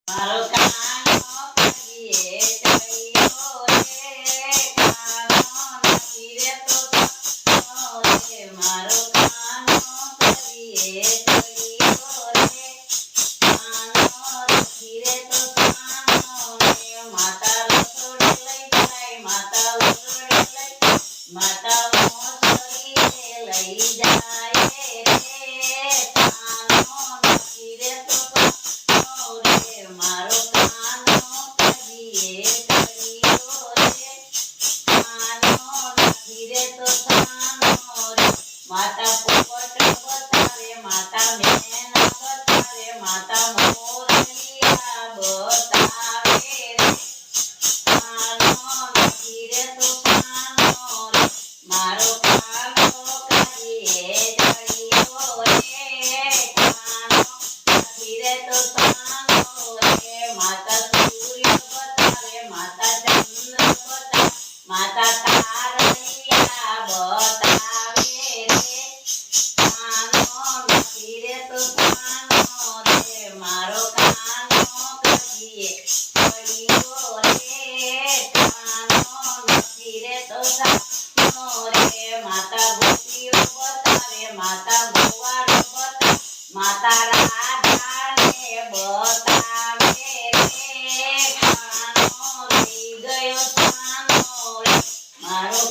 મારો કાનો કરીએ ચડીયો રે કાનો નથી રે તો સાનો રે મારો કાનો કરીએ ચડીયો રે કાનો નથી રે તો સાનો રે માતા રસોડે લઈ જાય માતા રસોડે લઈ માતા મોસરી લઈ જાય રે કાનો નથી રે તો સાનો રે મારો કાનો કરીએ ચડીયો રે કાનો નથી રે તો સાનો રે માતા પોપટ બતાવે માતા મેના બતાવે માતા મોરલિયા બતાવે રે કાનો નથી રે તો સાનો રે મારો કાનો કરીએ ચડીયો રે કાનો નથી રે તો સાનો રે માતા સૂર્ય બતાવે માતા ચંદ્ર બતાવે માતા તારલિયા બતાવે રે કાનો નથી રે તો સાનો રે મારો કાનો કરીએ ચડીયો રે કાનો નથી રે તો સાનો રે માતા ગોપીઓ બતાવે માતા ગોવાળો બતાવે માતા રાધાને બતાવે રે કાનો રહી ગયો સાનો રે મારો